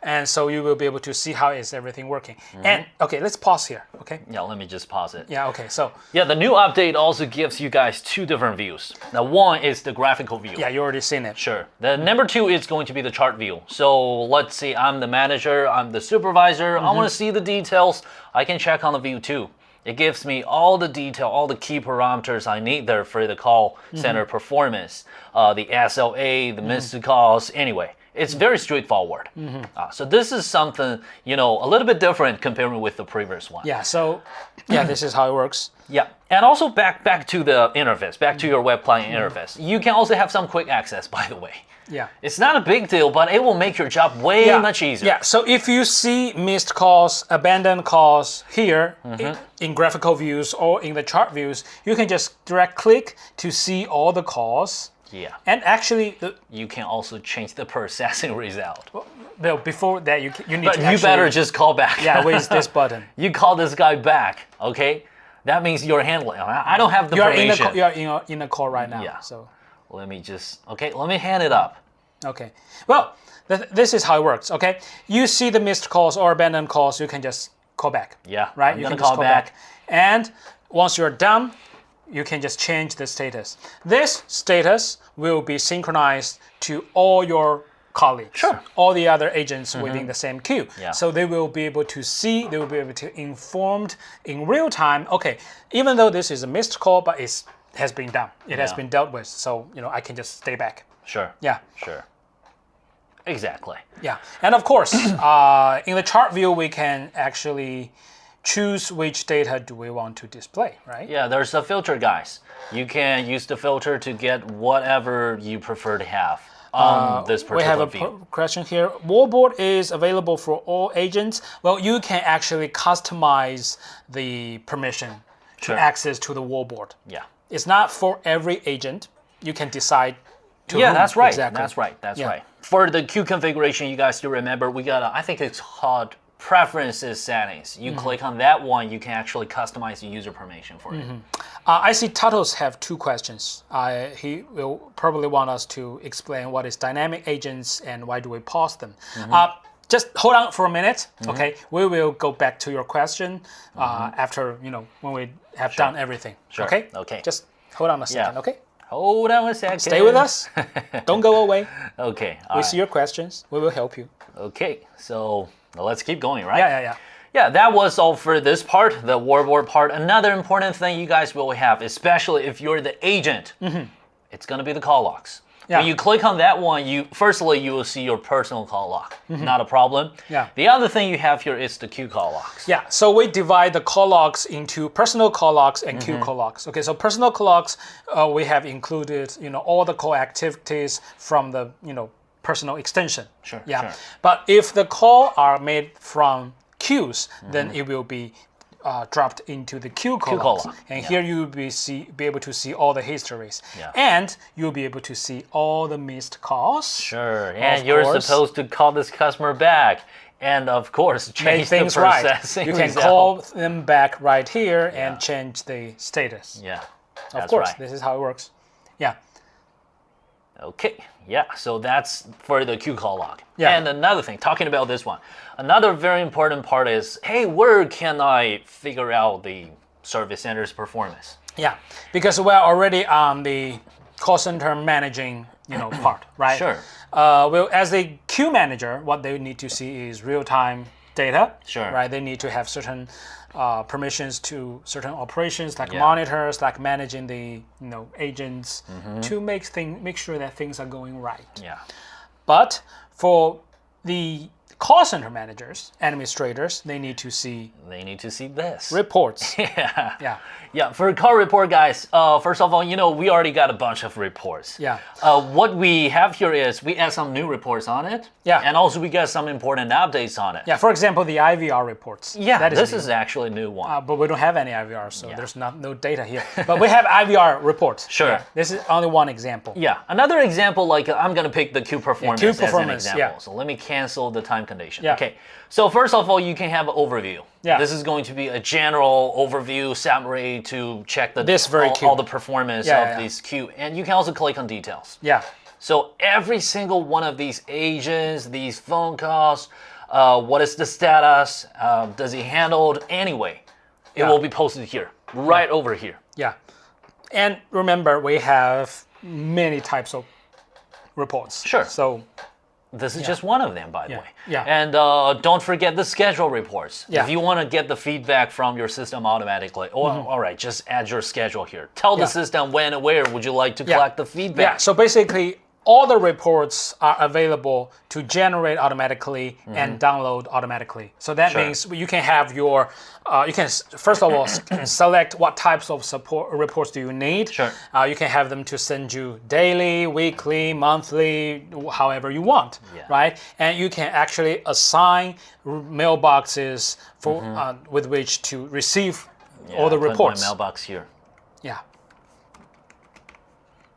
And so you will be able to see how is everything working. And okay, let's pause here. Okay. Yeah, let me just pause it. Yeah. Okay. So. Yeah, the new update also gives you guys 2 different views. Now, one is the graphical view. Yeah, you already seen it. Sure. The number 2 is going to be the chart view. So let's say I'm the manager, I'm the supervisor. I want to see the details. I can check on the view 2. It gives me all the detail, all the key parameters I need there for the call center performance, the SLA, the missed calls. Anyway, it's very straightforward. So this is something, a little bit different comparing with the previous one. Yeah, so this is how it works. Yeah, and also back to the interface, back to your web client interface. You can also have some quick access, by the way. Yeah. It's not a big deal, but it will make your job way much easier. Yeah, so if you see missed calls, abandoned calls here in graphical views or in the chart views, you can just direct click to see all the calls. Yeah. And actually, you can also change the processing result. Well, before that, you need but to you better just call back. Yeah, with this button. You call this guy back, okay? That means you're handling. I don't have the permission. You are in a call right now. Yeah. So. Let me let me hand it up. Okay. Well, this is how it works, okay? You see the missed calls or abandoned calls, you can just call back. Yeah. Right? I'm You can call just call back. And once you're done, you can just change the status. This status will be synchronized to all your colleagues, all the other agents within the same queue. Yeah. So they will be able to see, they will be able to informed in real time, okay, even though this is a missed call, but it has been done. It has been dealt with. So, I can just stay back. Sure. Yeah. Sure. Exactly. Yeah. And of course, in the chart view, we can actually choose which data do we want to display, right? Yeah, there's a filter, guys. You can use the filter to get whatever you prefer to have on this particular view. We have a question here. Wallboard is available for all agents. Well, you can actually customize the permission to access to the Wallboard. Yeah. It's not for every agent. You can decide to Yeah, whom that's right. exactly. That's right. For the queue configuration, you guys still remember, we got I think it's called preferences settings. You click on that one, you can actually customize the user permission for it. I see Tatos have two questions. He will probably want us to explain what is dynamic agents and why do we pause them. Just hold on for a minute, okay? We will go back to your question after, when we have done everything, okay? Okay. Just hold on a second, okay? Hold on a second. Stay with us. Don't go away. Okay. We see your questions. We will help you. Okay, so let's keep going, right? Yeah. Yeah, that was all for this part, the Wallboard part. Another important thing you guys will have, especially if you're the agent, it's going to be the call logs. Yeah. When you click on that one, firstly you will see your personal call log. Not a problem. Yeah. The other thing you have here is the queue call logs. Yeah, so we divide the call logs into personal call logs and queue call logs. Okay, so personal call logs, we have included, all the call activities from the, personal extension. Sure. But if the call are made from queues, then it will be dropped into the queue call logs. And here you will be able to see all the histories. Yeah. And you'll be able to see all the missed calls. Sure, and you're supposed to call this customer back. And of course, change the things right. processing. You can call them back right here and change the status. Yeah, Of course, right. this is how it works. Yeah. Okay, yeah, so that's for the queue call log. Yeah. And another thing, talking about this one, another very important part is, hey, where can I figure out the service center's performance? Yeah, because we're already on the call center managing, part, right? Sure. Well, as a queue manager, what they need to see is real-time data. Sure. Right. They need to have certain permissions to certain operations, like monitors, like managing the agents, to make sure that things are going right. Yeah. But for the call center managers, administrators, they need to see this. reports. Yeah. Yeah, for a call report, guys, first of all, we already got a bunch of reports. Yeah. What we have here is we add some new reports on it. Yeah. And also we got some important updates on it. Yeah, for example, the IVR reports. Yeah, this is actually a new one. but we don't have any IVR, so there's no data here. But we have IVR reports. Sure. Yeah, this is only one example. Yeah, another example, like I'm going to pick the queue performance, queue as an performance, example. yeah. So let me cancel the time condition. Yeah. Okay, so first of all, you can have an overview. Yeah. This is going to be a general overview summary to check queue. all the performance of this queue. And you can also click on details. Yeah. So every single one of these agents, these phone calls, what is the status, does he handle it anyway? It will be posted here, right over here. Yeah. And remember, we have many types of reports. Sure. So this is just one of them, by the way. Yeah. And don't forget the schedule reports. Yeah. If you want to get the feedback from your system automatically, all right, just add your schedule here. Tell the system when and where would you like to collect the feedback. Yeah. So basically, all the reports are available to generate automatically and download automatically. So that means you can have your, you can first of all select what types of support reports do you need. Sure. You can have them to send you daily, weekly, monthly, however you want, right? And you can actually assign mailboxes for with which to receive all the reports. My mailbox here. Yeah.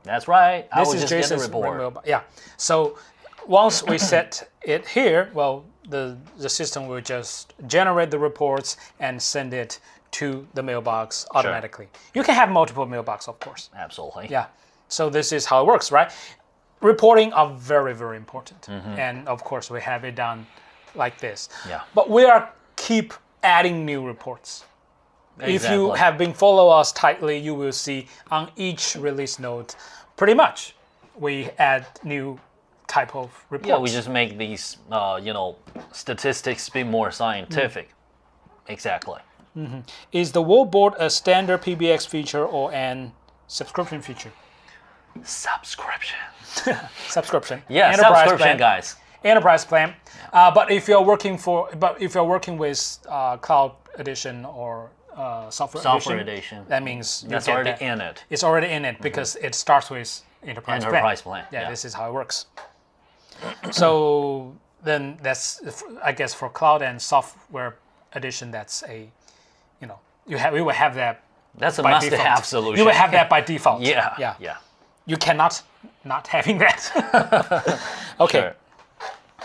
That's right. I This will is just get the Jason's report. mailbox. Yeah. So once we set it here, well, the system will just generate the reports and send it to the mailbox automatically. You can have multiple mailboxes, of course. Absolutely. Yeah. So this is how it works, right? Reporting are very, very important. And of course, we have it done like this. Yeah. But we are keep adding new reports. If you Exactly. have been follow us tightly, you will see on each release note, pretty much, we add new type of reports. Yeah, we just make these, statistics be more scientific. Exactly. Is the Wallboard a standard PBX feature or an subscription feature? Subscription. Subscription. Yeah, Enterprise subscription, plan. guys. Enterprise plan. But if you're working with Cloud Edition or Software Edition, that means you That's get already that. in it. It's already in it because it starts with Enterprise plan. Yeah, this is how it works. So then that's, I guess, for Cloud and Software Edition, that's a, we will have that. That's a by must-have default. solution. You will have that by default. Yeah. You cannot not having that. Okay. Sure.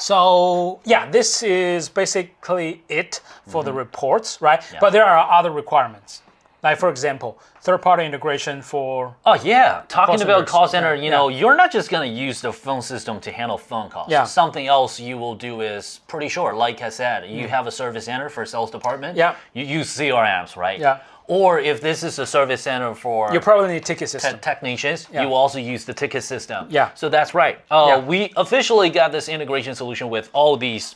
So yeah, this is basically it for the reports, right? But there are other requirements. Like for example, third-party integration for Oh yeah, talking about centers. call center, Yeah, you know, you're not just gonna use the phone system to handle phone calls. Yeah. Something else you will do is pretty sure, like I said, you have a service center for sales department. Yeah. You use CRMs, right? Yeah. Or if this is a service center for you probably need ticket system. technicians, Yeah. you will also use the ticket system. Yeah. So that's right. Yeah. We officially got this integration solution with all these.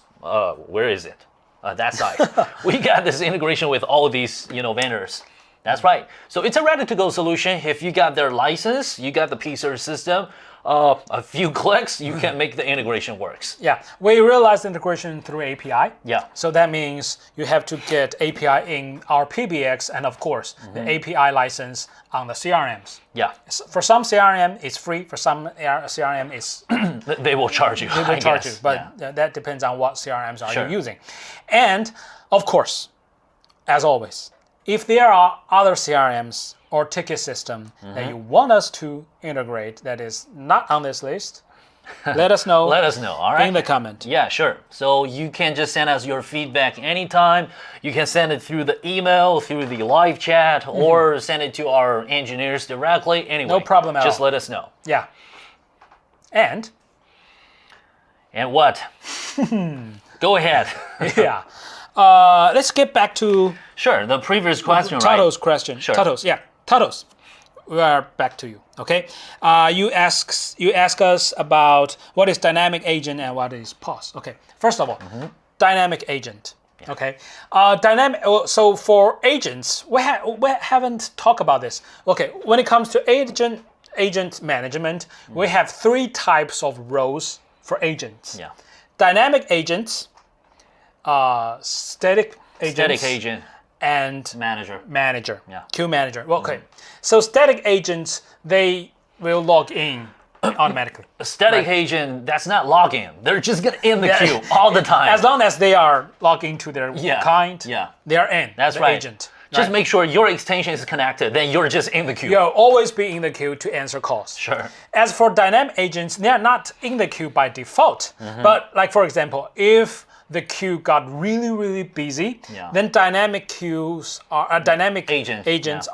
Where is it? That side. We got this integration with all these, vendors. That's right. So it's a ready-to-go solution. If you got their license, you got the PCER system. A few clicks, you can make the integration works. Yeah, we realized integration through API. Yeah. So that means you have to get API in our PBX and of course the API license on the CRMs. Yeah. For some CRM, it's free. For some CRM, it's They will charge you. they will charge you. guess. But Yeah. that depends on what CRMs are Sure. you using. And of course, as always, if there are other CRMs or ticket system that you want us to integrate that is not on this list, let us know. Let us know, all right? in the comment. Yeah, sure. So you can just send us your feedback anytime. You can send it through the email, through the live chat, or send it to our engineers directly. Anyway, No problem at just all. let us know. Yeah. And what? Go ahead. yeah, let's get back to Sure, the previous question, right? Tato's question. Sure. Tato's. We are back to you. Okay. You ask us about what is dynamic agent and what is pause. Okay. First of all, dynamic agent. Yeah. Okay. So for agents, we haven't talked about this. Okay. When it comes to agent management, we have 3 types of roles for agents. Yeah. Dynamic agents, static agents, Static agent, and manager. Yeah. Yeah. Queue manager. Well, okay. So static agents, they will log in automatically. A static agent, that's not login. They're just gonna in the queue all the time. As long as they are logging to their client, they are in. That's the right. Agent. Just make sure your extension is connected, then you're just in the queue. You'll always be in the queue to answer calls. Sure. As for dynamic agents, they are not in the queue by default. But like for example, if the queue got really, really busy, then dynamic agents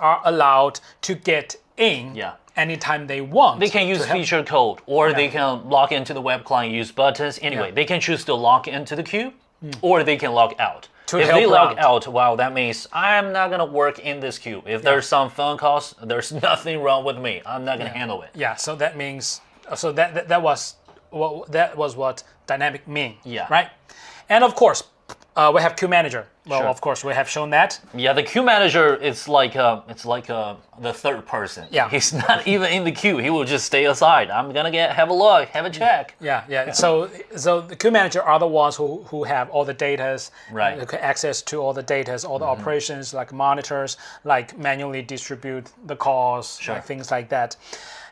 are allowed to get in anytime they want. They can use feature code, or they can log into the web client, use buttons. Anyway, they can choose to log into the queue, or they can log out. If they log out, well, that means I'm not gonna work in this queue. If there's some phone calls, there's nothing wrong with me. I'm not gonna handle it. Yeah. So that means that was what dynamic mean. Yeah. Right. And of course, we have queue manager. Well, of course, we have shown that. Yeah, the queue manager, it's like the third person. Yeah. He's not even in the queue. He will just stay aside. I'm gonna have a look, have a check. Yeah. So the queue manager are the ones who have all the datas, Right. access to all the datas, all the operations, like monitors, like manually distribute the calls, like things like that.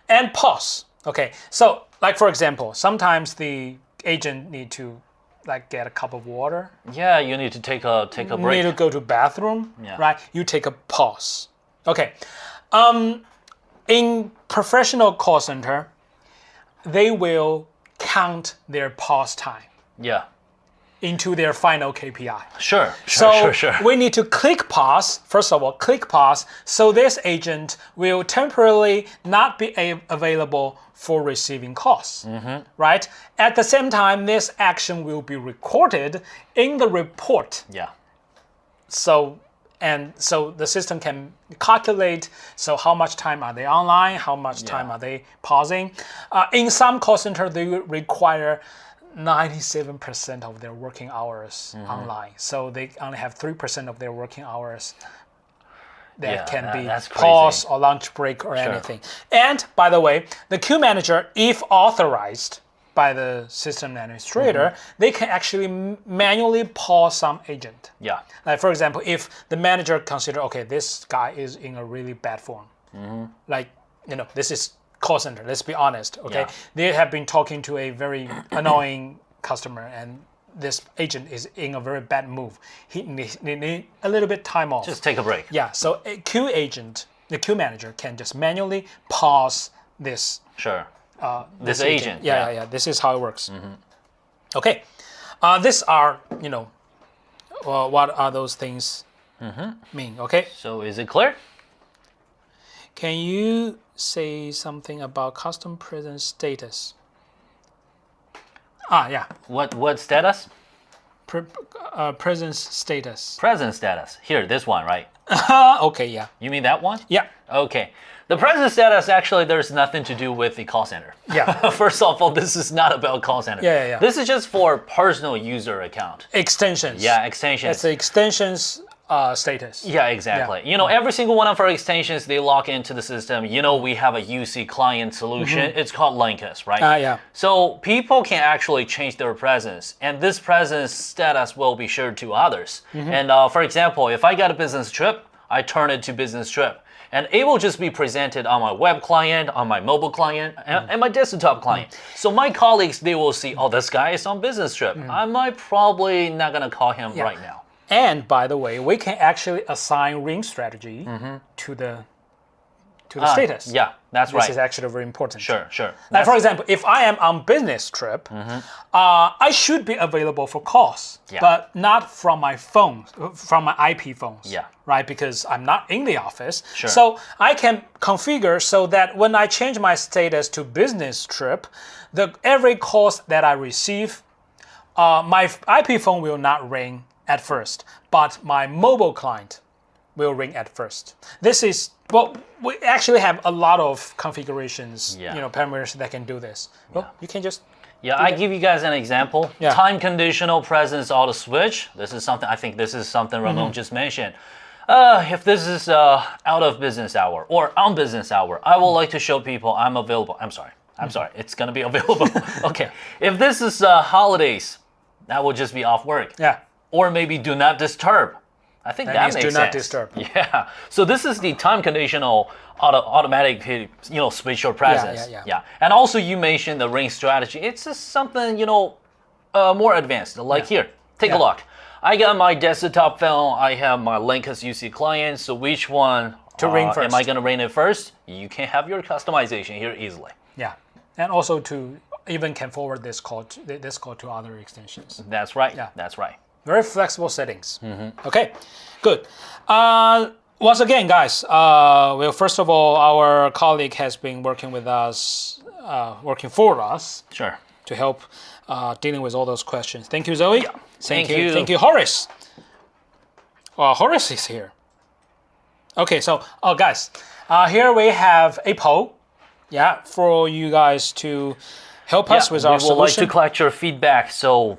And pause. Okay. So like for example, sometimes the agent need to get a cup of water. Yeah, you need to take a break. You need to go to bathroom, right? You take a pause. Okay. In professional call center, they will count their pause time Yeah. into their final KPI. Sure. So Sure. we need to click pause. First of all, click pause. So this agent will temporarily not be available for receiving calls, right? At the same time, this action will be recorded in the report. Yeah. So the system can calculate, so how much time are they online, how much time are they pausing. In some call centers, they require 97% of their working hours online. So they only have 3% of their working hours that can be pause or lunch break or anything. And by the way, the queue manager, if authorized by the system administrator, they can actually manually pause some agent. Yeah. Like for example, if the manager consider, okay, this guy is in a really bad form. Like, this is call center, let's be honest, okay? They have been talking to a very annoying customer and this agent is in a very bad move. He needs a little bit time off. Just take a break. Yeah, so a queue agent, the queue manager can just manually pause this Sure. this agent. Yeah. This is how it works. Okay, these are, what are those things mean? Okay, So is it clear? can you say something about custom presence status? Yeah, What status? presence status. Present status. Here, this one, right? Okay, yeah, You mean that one? yeah, Okay. The present status, actually, there's nothing to do with the call center. Yeah. First of all, this is not about call center. Yeah. This is just for personal user account. extensions. Yeah, extensions. It's the extensions status. Yeah, exactly. Every single one of our extensions, they log into the system. We have a UC client solution. It's called Linkus, right? Yeah. So people can actually change their presence, and this presence status will be shared to others. And for example, if I got a business trip, I turn it to business trip. And it will just be presented on my web client, on my mobile client, and my desktop client. So my colleagues, they will see, oh, this guy is on business trip. I might probably not gonna call him right now. And by the way, we can actually assign ring strategy to the status. Yeah, that's This right. is actually very important. Sure. Like for example, if I am on business trip, I should be available for calls, but not from my phone, from my IP phones. Yeah. Right, because I'm not in the office. Sure. So I can configure so that when I change my status to business trip, every calls that I receive, my IP phone will not ring at first, but my mobile client will ring at first. This is, well, we actually have a lot of configurations, parameters that can do this. Well, you can just I give you guys an example. Yeah. Time conditional presence auto switch. This is something Ramon just mentioned. If this is out of business hour or on business hour, I would like to show people I'm available. I'm sorry. It's gonna be available. Okay. If this is holidays, that will just be off work. Yeah. Or maybe do not disturb. I think that means makes do sense. not disturb. Yeah. So this is the time conditional automatic, switch your presence. Yeah. And also you mentioned the ring strategy. It's just something, more advanced. Like here, take a look. I got my desktop phone. I have my Linkus UC client. So which one to ring first? Am I gonna ring it first? You can have your customization here easily. Yeah, and also to even can forward this call to other extensions. That's right. Yeah. That's right. Very flexible settings. Okay, good. Once again, guys, well, first of all, our colleague has been working with us, working for us Sure. to help dealing with all those questions. Thank you, Zoe. Thank you. Thank you, Horace. Horace is here. Okay, so, guys, here we have a poll, for you guys to help us with our we would like solution. to collect your feedback. So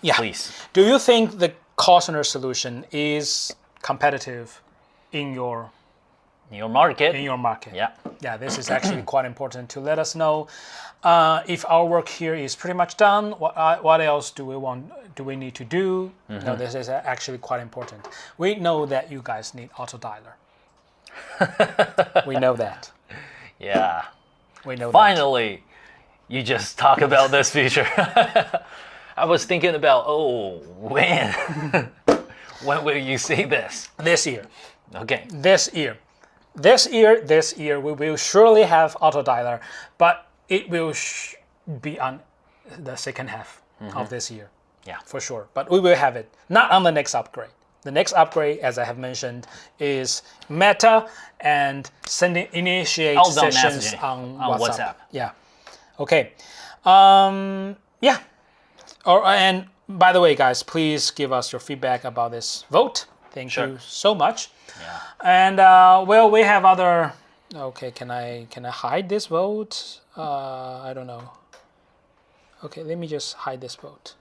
Yeah. please. Do you think the call center solution is competitive in your market. Yeah. Yeah, this is actually quite important to let us know if our work here is pretty much done. What else do we need to do? No, this is actually quite important. We know that you guys need auto dialer. We know that. Yeah. We know Finally, you just talk about this feature. I was thinking about, when? When will you see this? that. This year. Okay. This year, we will surely have auto dialer, but it will be on the second half of this year. Yeah. For sure. But we will have it, not on the next upgrade. The next upgrade, as I have mentioned, is Meta and initiate Outbound sessions messaging on on WhatsApp. WhatsApp. Yeah. Okay. Yeah. And by the way, guys, please give us your feedback about this vote. Thank you so much. Yeah. And we have other. Okay, can I hide this vote? I don't know. Okay, let me just hide this vote.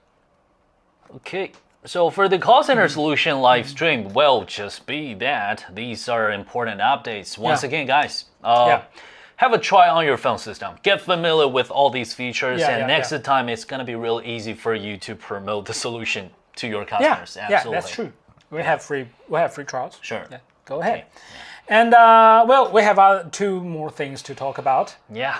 Okay. So for the call center solution live stream, just be that. These are important updates. Once again, guys, have a try on your phone system. Get familiar with all these features, and next time it's gonna be real easy for you to promote the solution to your customers. Absolutely. Yeah, that's true. We have free trials. Sure. Yeah, go ahead. And we have 2 more things to talk about. Yeah.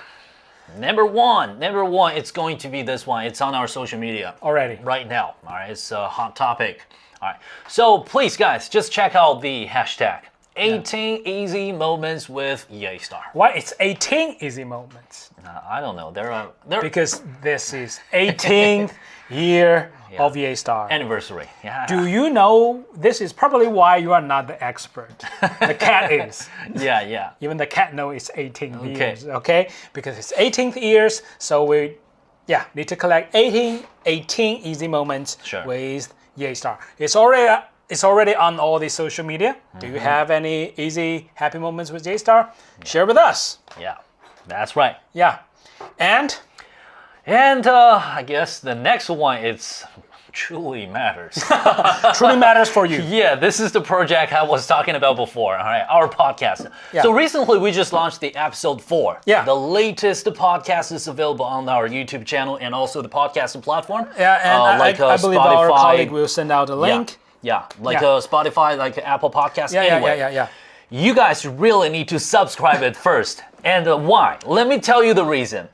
Number one, it's going to be this one. It's on our social media Already. right now. All right, it's a hot topic. All right, so please, guys, just check out the hashtag 18 easy moments with Yeastar. Why it's 18 easy moments? I don't know. There are Because this is 18th year of Yeastar. Anniversary. Yeah. Do you know this is probably why you are not the expert? The cat is. Yeah. Even the cat knows it's 18 years, okay? Because it's 18th years, so we need to collect 18 easy moments with Yeastar. It's already on all the social media. Do you have any easy happy moments with Yeastar? Share with us. Yeah, that's right. Yeah. And I guess the next one truly matters. truly matters for you. Yeah, this is the project I was talking about before, all right, our podcast. Yeah. So recently we just launched the episode 4. Yeah. The latest podcast is available on our YouTube channel and also the podcasting platform. Yeah, and I believe Spotify. our colleague will send out a link. Yeah, Spotify, like Apple Podcasts. Yeah. You guys really need to subscribe it first. And why? Let me tell you the reason.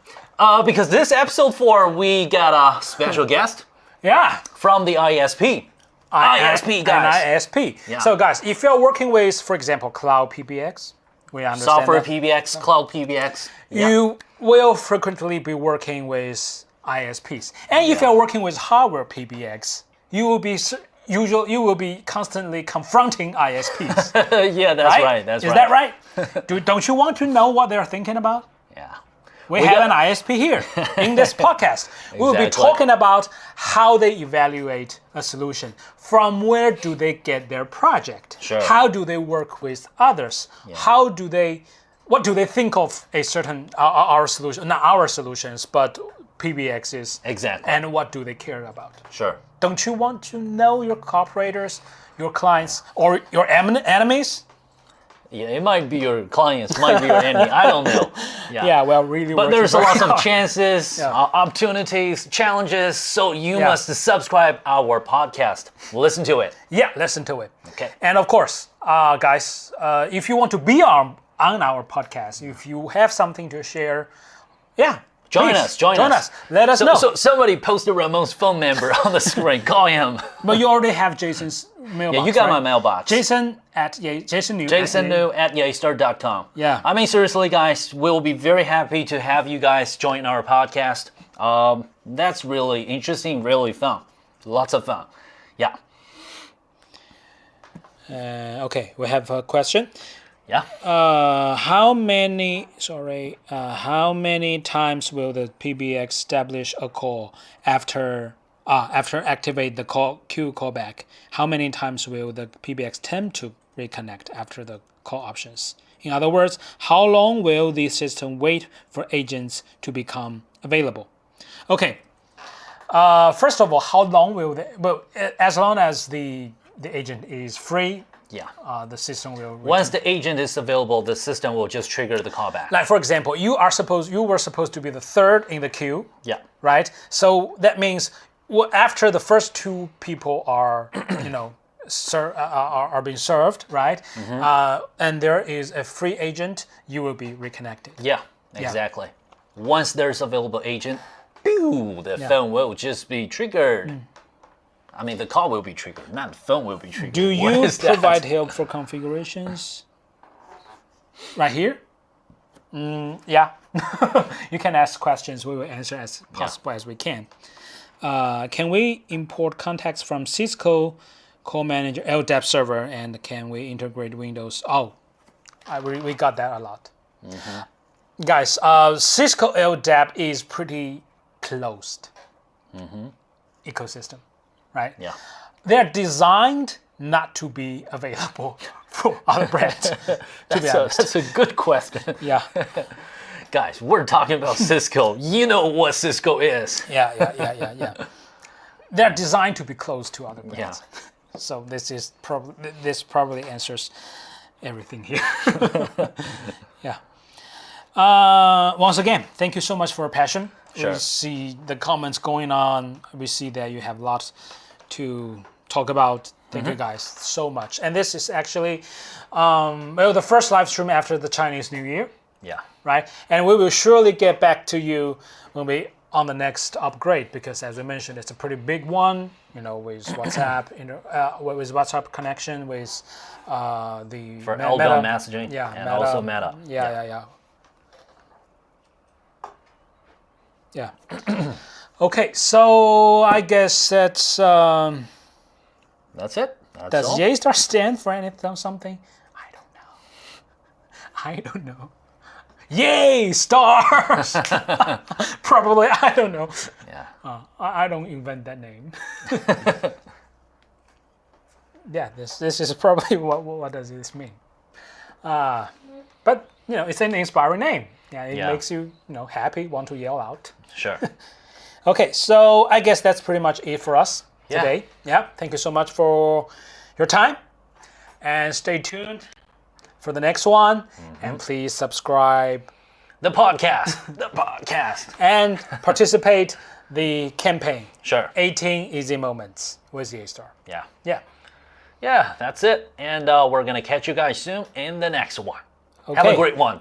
Because this episode 4, we got a special guest. Yeah. From the ISP. ISP, guys. And ISP. Yeah. So, guys, if you're working with, for example, Cloud PBX, we understand Software that. PBX, Cloud PBX. You will frequently be working with ISPs. And if you're working with hardware PBX, you will be constantly confronting ISPs. Yeah, that's right. That's Is right. that right? Don't you want to know what they're thinking about? Yeah. We have an ISP here in this podcast. We'll be talking about how they evaluate a solution. From where do they get their project? Sure. How do they work with others? Yeah. What do they think of a certain our solution? Not our solutions, but PBX's. Exactly. And what do they care about? Sure. Don't you want to know your cooperators, your clients, or your enemies? Yeah, it might be your clients, might be your enemy. I don't know. Yeah, well, really. But there's a lot of hard. chances, opportunities, challenges. So you must subscribe our podcast. Listen to it. Yeah, listen to it. Okay. And of course, guys, if you want to be on our podcast, if you have something to share, Join please, us. Join us. Let us know. So somebody posted Ramon's phone number on the screen. Call him. But you already have Jason's mailbox. Yeah, you got right? my mailbox. Jasonu at Yeastar.com. Yeah. I mean, seriously, guys, we'll be very happy to have you guys join our podcast. That's really interesting, really fun. Lots of fun. Yeah. Okay, we have a question. Yeah. How many times will the PBX establish a call after activate the queue callback? How many times will the PBX attempt to reconnect after the call options? In other words, how long will the system wait for agents to become available? Okay. First of all, how long will as long as the agent is free. Yeah. The system will. Once the agent is available, the system will just trigger the callback. Like for example, you were supposed to be the third in the queue. Yeah. Right. So that means after the first 2 people are, are being served, right? And there is a free agent, you will be reconnected. Yeah. Exactly. Once there's available agent, the phone will just be triggered. I mean, the call will be triggered, not the phone will be triggered. Do you provide help for configurations? Right here? Yeah. You can ask questions. We will answer as possible as we can. Can we import contacts from Cisco Call Manager LDAP server, and can we integrate Windows? Oh, we got that a lot. Guys, Cisco LDAP is pretty closed ecosystem. Right? Yeah. They're designed not to be available for other brands, to be honest. That's a good question. Yeah. Guys, we're talking about Cisco. You know what Cisco is. Yeah. They're designed to be close to other brands. Yeah. So this probably answers everything here. Yeah. Once again, thank you so much for your passion. Sure. We see the comments going on. We see that you have lots to talk about. Thank you guys so much. And this is actually the first live stream after the Chinese New Year. Yeah. Right? And we will surely get back to you when we on the next upgrade, because as we mentioned, it's a pretty big one, with WhatsApp, with WhatsApp connection, with the for outbound messaging, and also Meta. Yeah. Okay, so I guess that's. That's it. That's Does all. Yeastar stand for anything? Something? I don't know. Yay, stars! Probably, I don't know. Yeah. I don't invent that name. Yeah, this is probably what does this mean? But it's an inspiring name. Yeah, it makes you happy, want to yell out. Sure. Okay, so I guess that's pretty much it for us Yeah. today. Yeah, thank you so much for your time, and stay tuned for the next one. And please subscribe The podcast. The podcast. and participate the campaign. Sure. 18 easy moments with Yeastar. Yeah. Yeah. Yeah, that's it. And we're going to catch you guys soon in the next one. Have Okay. a great one.